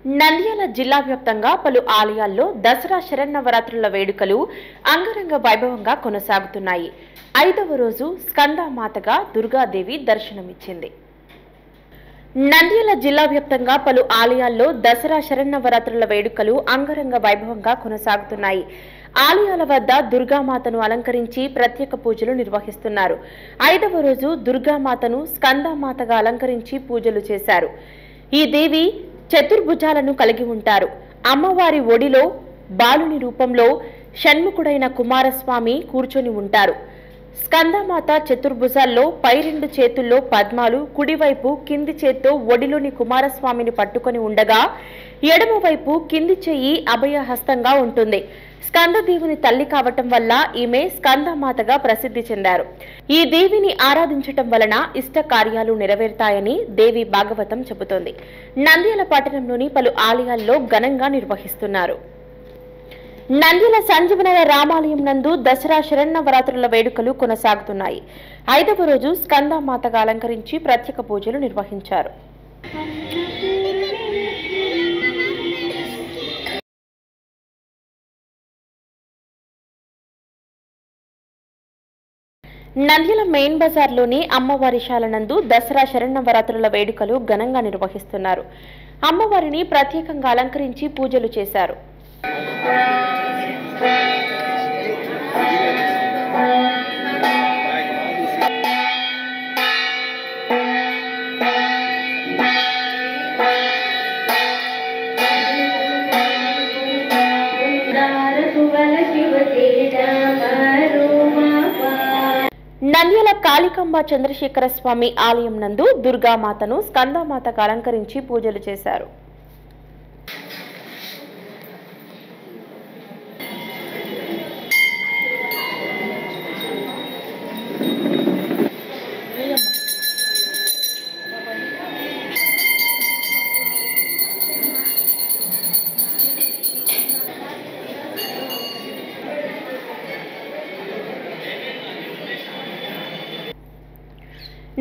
నంద్యాల జిల్లా వ్యాప్తంగా పలు ఆలయాల్లో దసరా శరన్నవరాత్రుల వేడుకలు అంగరంగ వైభవంగా కొనసాగుతున్నాయి. 5వ రోజు స్కందమాతగా దుర్గాదేవి దర్శనమిచ్చింది. నంద్యాల జిల్లా వ్యాప్తంగా పలు ఆలయాల్లో దసరా శరన్నవరాత్రుల వేడుకలు అంగరంగ వైభవంగా కొనసాగుతున్నాయి. ఆలయాల వద్ద దుర్గామాతను అలంకరించి ప్రత్యేక పూజలు నిర్వహిస్తున్నారు. 5వ రోజు దుర్గామాతను స్కందమాతగా అలంకరించి పూజలు చేశారు. ఈ దేవి చతుర్భుజాలను కలిగి ఉంటారు. అమ్మవారి ఒడిలో బాలుని రూపంలో షణ్ముఖుడైన కుమారస్వామి కూర్చొని ఉంటారు. స్కందమాత చతుర్భుజాల్లో పై 2 చేతుల్లో పద్మాలు, కుడివైపు కింది చేత్తో ఒడిలోని కుమారస్వామిని పట్టుకొని ఉండగా ఎడమవైపు కింది చెయ్యి అభయహస్తంగా ఉంటుంది. స్కందదేవుని తల్లి కావటం వల్ల ఈమె స్కందమాతగా ప్రసిద్ధి చెందారు. ఈ దేవిని ఆరాధించటం వలన ఇష్ట కార్యాలు నెరవేరుతాయని దేవి భాగవతం చెబుతోంది. నంద్యాల పట్టణంలోని పలు ఆలయాల్లో ఘనంగా నిర్వహిస్తున్నారు. నంద్యాల సంజీవనగర రామాలయం నందు దసరా శరన్నవరాత్రుల వేడుకలు కొనసాగుతున్నాయి. 5వ రోజు స్కందమాతగా అలంకరించి ప్రత్యేక పూజలు నిర్వహించారు. నంద్యాల మెయిన్ బజార్లోని అమ్మవారి శాల నందు దసరా శరన్నవరాత్రుల వేడుకలు ఘనంగా నిర్వహిస్తున్నారు. అమ్మవారిని ప్రత్యేకంగా అలంకరించి పూజలు చేశారు. నంద్యాల కాళికాంబ చంద్రశేఖర స్వామి ఆలయం నందు దుర్గామాతను స్కందమాతగా అలంకరించి పూజలు చేశారు.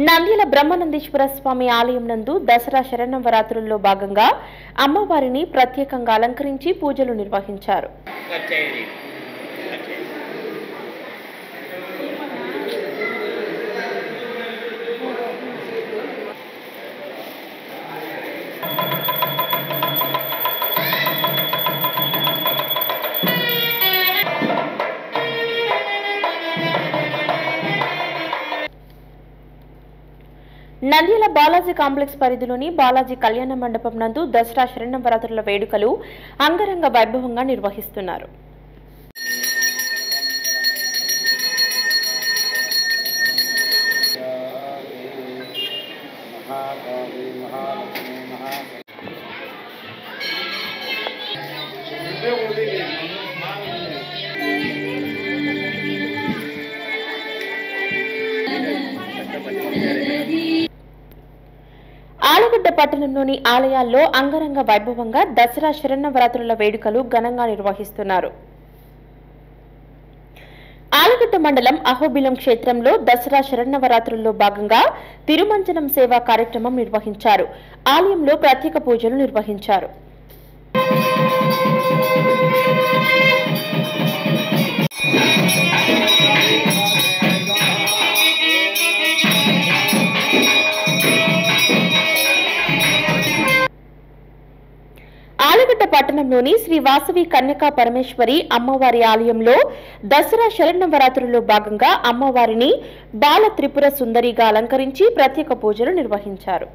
నంద్యాల బ్రహ్మానందేశ్వర స్వామి ఆలయం నందు దసరా శరన్నవరాత్రుల్లో భాగంగా అమ్మవారిని ప్రత్యేకంగా అలంకరించి పూజలు నిర్వహించారు. నంద్యాల బాలాజీ కాంప్లెక్స్ పరిధిలోని బాలాజీ కళ్యాణ మండపం నందు దసరా శరన్నవరాత్రుల వేడుకలు అంగరంగ వైభవంగా నిర్వహిస్తున్నారు. ఆలగడ్డ పట్టణంలోని ఆలయాల్లో అంగరంగ వైభవంగా దసరా శరన్నవరాత్రుల వేడుకలు ఘనంగా నిర్వహిస్తున్నారు. ఆలగడ్డ మండలం అహోబిలం క్షేత్రంలో దసరా శరన్నవరాత్రుల్లో భాగంగా తిరుమంజనం సేవా కార్యక్రమం నిర్వహించారు. ఆలయంలో ప్రత్యేక పూజలు నిర్వహించారు. ఆలగడ్డ పట్టణంలోని శ్రీ వాసవి కన్యకా పరమేశ్వరి అమ్మవారి ఆలయంలో దసరా శరన్నవరాత్రుల్లో భాగంగా అమ్మవారిని బాల త్రిపుర సుందరిగా అలంకరించి ప్రత్యేక పూజలు నిర్వహించారు.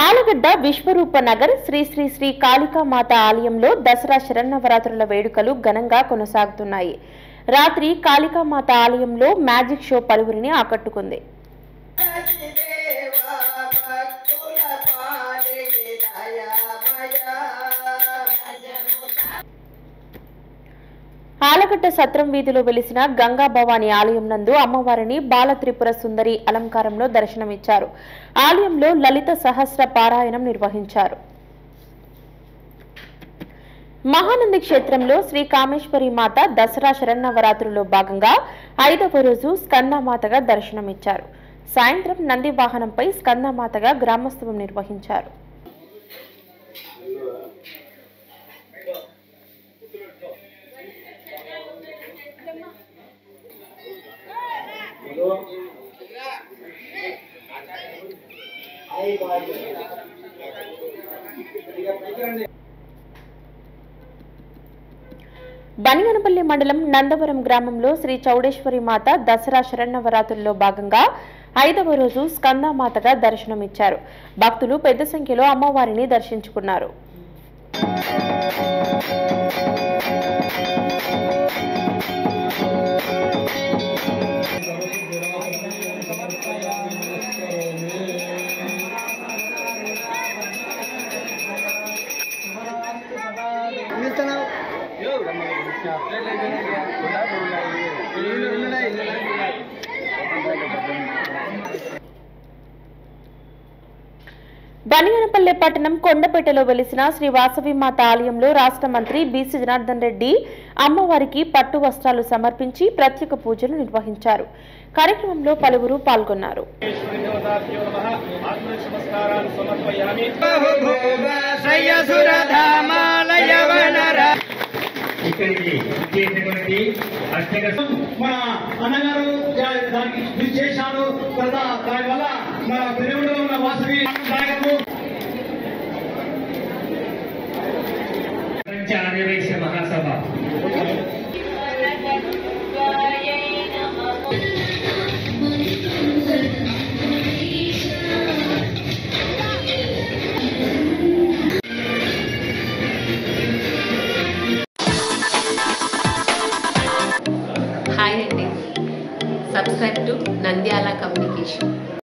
ఆలగడ్డ విశ్వరూప నగర్ శ్రీ శ్రీ శ్రీ కాళికామాత ఆలయంలో దసరా శరన్నవరాత్రుల వేడుకలు ఘనంగా కొనసాగుతున్నాయి. రాత్రి కాళికామాత ఆలయంలో మ్యాజిక్ షో పలువురిని ఆకట్టుకుంది. ఆలగడ్డ సత్రం వీధిలో వెలిసిన గంగా భవాని ఆలయం నందు అమ్మవారిని బాల త్రిపుర సుందరి అలంకారంలో దర్శనమిచ్చారు. ఆలయంలో లలిత సహస్ర పారాయణం నిర్వహించారు. మహానంది క్షేత్రంలో శ్రీ కామేశ్వరి మాత దసరా శరన్నవరాత్రుల్లో భాగంగా 5వ రోజు స్కందమాతగా దర్శనమిచ్చారు. సాయంత్రం నంది వాహనంపై స్కందమాతగా గ్రామోత్సవం నిర్వహించారు. బనిగనపల్లి మండలం నందవరం గ్రామంలో శ్రీ చౌడేశ్వరి మాత దసరా శరన్నవరాత్రుల్లో భాగంగా 5వ రోజు స్కందమాతగా దర్శనమిచ్చారు. భక్తులు పెద్ద సంఖ్యలో అమ్మవారిని దర్శించుకున్నారు. బనిగనపల్లె పట్టణం కొండపేటలో వెలిసిన శ్రీ వాసవి మాత ఆలయంలో రాష్ట్ర మంత్రి బీసీ జనార్దన్ రెడ్డి అమ్మవారికి పట్టు వస్త్రాలు సమర్పించి ప్రత్యేక పూజలు నిర్వహించారు. కార్యక్రమంలో పలువురు పాల్గొన్నారు. ఇక్కడికి చేసినటువంటి మన అన్నగారు దానికి విశేషాలు దాని వల్ల మన పెరుగులో ఉన్న వాసవి ఆర్యవైశ్య మహాసభ Hi, subscribe to Nandyala Communication.